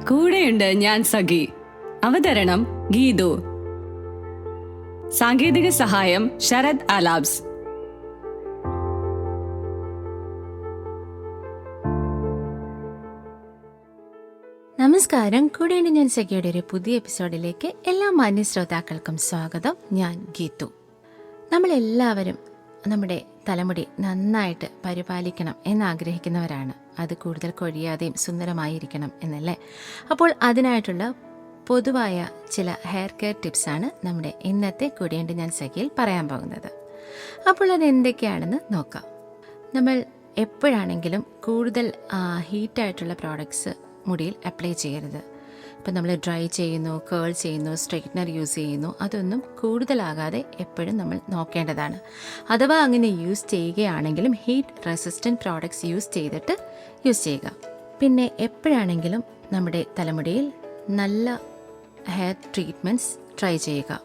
കൂടെയുണ്ട് ഞാൻ സഖി. അവതരണം ഗീതു. സാങ്കേതിക സഹായം ശരത് അലാബ്സ്. നമസ്കാരം. കൂടെയുണ്ട് ഞാൻ സഖിയുടെ ഒരു പുതിയ എപ്പിസോഡിലേക്ക് എല്ലാ മാന്യ ശ്രോതാക്കൾക്കും സ്വാഗതം. ഞാൻ ഗീതു. നമ്മളെല്ലാവരും നമ്മുടെ തലമുടി നന്നായിട്ട് പരിപാലിക്കണം എന്നാഗ്രഹിക്കുന്നവരാണ്. അത് കൂടുതൽ കൊഴിയാതെയും സുന്ദരമായിരിക്കണം എന്നല്ലേ. അപ്പോൾ അതിനായിട്ടുള്ള പൊതുവായ ചില ഹെയർ കെയർ ടിപ്സാണ് നമ്മുടെ ഇന്നത്തെ കൂടെയുണ്ട് ഞാൻ സഖിയിൽ പറയാൻ പോകുന്നത്. അപ്പോൾ അത് എന്തൊക്കെയാണെന്ന് നോക്കാം. നമ്മൾ എപ്പോഴാണെങ്കിലും കൂടുതൽ ഹീറ്റായിട്ടുള്ള പ്രോഡക്ട്സ് മുടിയിൽ അപ്ലൈ ചെയ്യരുത്. ഇപ്പം നമ്മൾ ഡ്രൈ ചെയ്യുന്നു, കേൾ ചെയ്യുന്നു, സ്ട്രെയിറ്റ്നർ യൂസ് ചെയ്യുന്നു, അതൊന്നും കൂടുതലാകാതെ എപ്പോഴും നമ്മൾ നോക്കേണ്ടതാണ്. അഥവാ അങ്ങനെ യൂസ് ചെയ്യുകയാണെങ്കിലും ഹീറ്റ് റെസിസ്റ്റൻറ്റ് പ്രോഡക്ട്സ് യൂസ് ചെയ്യുക. പിന്നെ എപ്പോഴാണെങ്കിലും നമ്മുടെ തലമുടിയിൽ നല്ല ഹെയർ ട്രീറ്റ്മെൻറ്റ്സ് ട്രൈ ചെയ്യുക.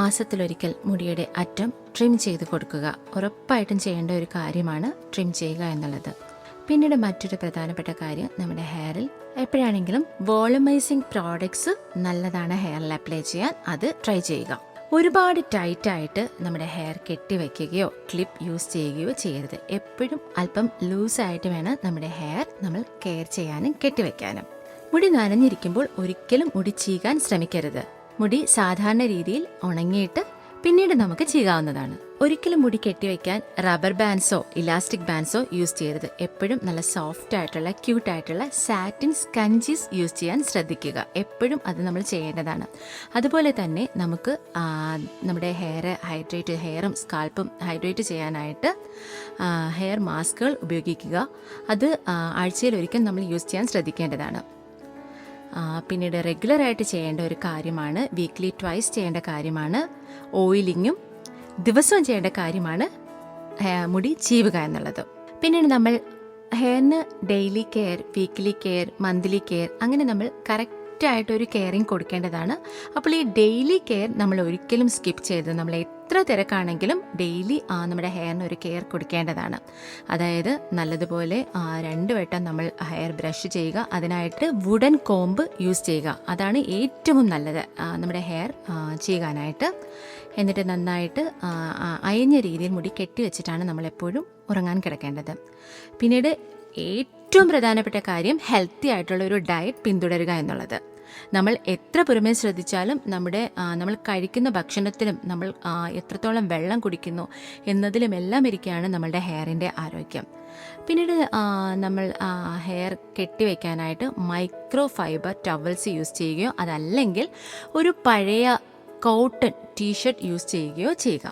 മാസത്തിലൊരിക്കൽ മുടിയുടെ അറ്റം ട്രിം ചെയ്ത് കൊടുക്കുക. ഉറപ്പായിട്ടും ചെയ്യേണ്ട ഒരു കാര്യമാണ് ട്രിം ചെയ്യുക എന്നുള്ളത്. പിന്നീട് മറ്റൊരു പ്രധാനപ്പെട്ട കാര്യം, നമ്മുടെ ഹെയറിൽ എപ്പോഴാണെങ്കിലും വോളുമൈസിങ് പ്രോഡക്ട്സ് നല്ലതാണ് ഹെയറിൽ അപ്ലൈ ചെയ്യാൻ. അത് ട്രൈ ചെയ്യുക. ഒരുപാട് ടൈറ്റായിട്ട് നമ്മുടെ ഹെയർ കെട്ടിവെക്കുകയോ ക്ലിപ്പ് യൂസ് ചെയ്യുകയോ ചെയ്യരുത്. എപ്പോഴും അല്പം ലൂസായിട്ട് വേണം നമ്മുടെ ഹെയർ നമ്മൾ കെയർ ചെയ്യാനും കെട്ടിവെക്കാനും. മുടി നനഞ്ഞിരിക്കുമ്പോൾ ഒരിക്കലും മുടി ചീകാൻ ശ്രമിക്കരുത്. മുടി സാധാരണ രീതിയിൽ ഉണങ്ങിയിട്ട് പിന്നീട് നമുക്ക് ചെയ്യാവുന്നതാണ്. ഒരിക്കലും മുടി കെട്ടിവെക്കാൻ റബ്ബർ ബാൻഡ്സോ ഇലാസ്റ്റിക് ബാൻഡ്സോ യൂസ് ചെയ്യരുത്. എപ്പോഴും നല്ല സോഫ്റ്റ് ആയിട്ടുള്ള ക്യൂട്ടായിട്ടുള്ള സാറ്റിൻ സ്കഞ്ചീസ് യൂസ് ചെയ്യാൻ ശ്രദ്ധിക്കുക. എപ്പോഴും അത് നമ്മൾ ചെയ്യേണ്ടതാണ്. അതുപോലെ തന്നെ നമുക്ക് നമ്മുടെ ഹെയറും സ്കാൽപ്പും ഹൈഡ്രേറ്റ് ചെയ്യാനായിട്ട് ഹെയർ മാസ്കുകൾ ഉപയോഗിക്കുക. അത് ആഴ്ചയിലൊരിക്കൽ നമ്മൾ യൂസ് ചെയ്യാൻ ശ്രദ്ധിക്കേണ്ടതാണ്. പിന്നീട് റെഗുലറായിട്ട് ചെയ്യേണ്ട ഒരു കാര്യമാണ്, വീക്ക്ലി ട്വൈസ് ചെയ്യേണ്ട കാര്യമാണ് ഓയിലിങ്ങും. ദിവസവും ചെയ്യേണ്ട കാര്യമാണ് മുടി ചീവുക എന്നുള്ളത്. പിന്നീട് നമ്മൾ ഹെയറിന് daily care, weekly care, monthly care, അങ്ങനെ നമ്മൾ കറക്റ്റായിട്ടൊരു കെയറിങ് കൊടുക്കേണ്ടതാണ്. അപ്പോൾ ഈ ഡെയിലി കെയർ നമ്മൾ ഒരിക്കലും സ്കിപ്പ് ചെയ്ത് നമ്മൾ എത്ര തിരക്കാണെങ്കിലും ഡെയിലി നമ്മുടെ ഹെയറിന് ഒരു കെയർ കൊടുക്കേണ്ടതാണ്. അതായത് നല്ലതുപോലെ 2 വട്ടം നമ്മൾ ഹെയർ ബ്രഷ് ചെയ്യുക. അതിനായിട്ട് വുഡൻ കോമ്പ് യൂസ് ചെയ്യുക. അതാണ് ഏറ്റവും നല്ലത് നമ്മുടെ ഹെയർ ചെയ്യാനായിട്ട്. എന്നിട്ട് നന്നായിട്ട് അയഞ്ഞ രീതിയിൽ മുടി കെട്ടിവെച്ചിട്ടാണ് നമ്മളെപ്പോഴും ഉറങ്ങാൻ കിടക്കേണ്ടത്. പിന്നീട് ഏറ്റവും പ്രധാനപ്പെട്ട കാര്യം ഹെൽത്തി ആയിട്ടുള്ള ഒരു ഡയറ്റ് പിന്തുടരുക എന്നുള്ളത്. നമ്മൾ എത്ര പുറമേ ശ്രദ്ധിച്ചാലും നമ്മൾ കഴിക്കുന്ന ഭക്ഷണത്തിലും നമ്മൾ എത്രത്തോളം വെള്ളം കുടിക്കുന്നു എന്നതിലുമെല്ലാം ഇരിക്കുകയാണ് നമ്മളുടെ ഹെയറിൻ്റെ ആരോഗ്യം. പിന്നീട് നമ്മൾ ഹെയർ കെട്ടിവെക്കാനായിട്ട് മൈക്രോ ഫൈബർ ടവൽസ് യൂസ് ചെയ്യുകയോ അതല്ലെങ്കിൽ ഒരു പഴയ കോട്ടൺ ടീഷർട്ട് യൂസ് ചെയ്യുകയോ ചെയ്യുക.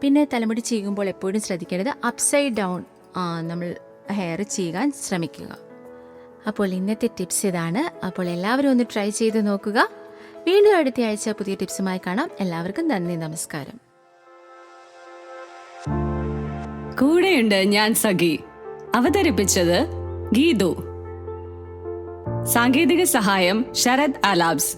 പിന്നെ തലമുടി ചെയ്യുമ്പോൾ എപ്പോഴും ശ്രദ്ധിക്കേണ്ടത് അപ്സൈഡ് ഡൗൺ നമ്മൾ ഹെയർ ചെയ്യാൻ ശ്രമിക്കുക. അപ്പോൾ ഇന്നത്തെ ടിപ്സ് ഇതാണ്. അപ്പോൾ എല്ലാവരും ഒന്ന് ട്രൈ ചെയ്ത് നോക്കുക. വീണ്ടും അടുത്ത ആഴ്ച പുതിയ ടിപ്സുമായി കാണാം. എല്ലാവർക്കും നന്ദി, നമസ്കാരം. കൂടെയുണ്ട് ഞാൻ സഖി. അവതരിപ്പിച്ചത് ഗീതു. സാങ്കേതിക സഹായം ശരത് അലാബ്സ്.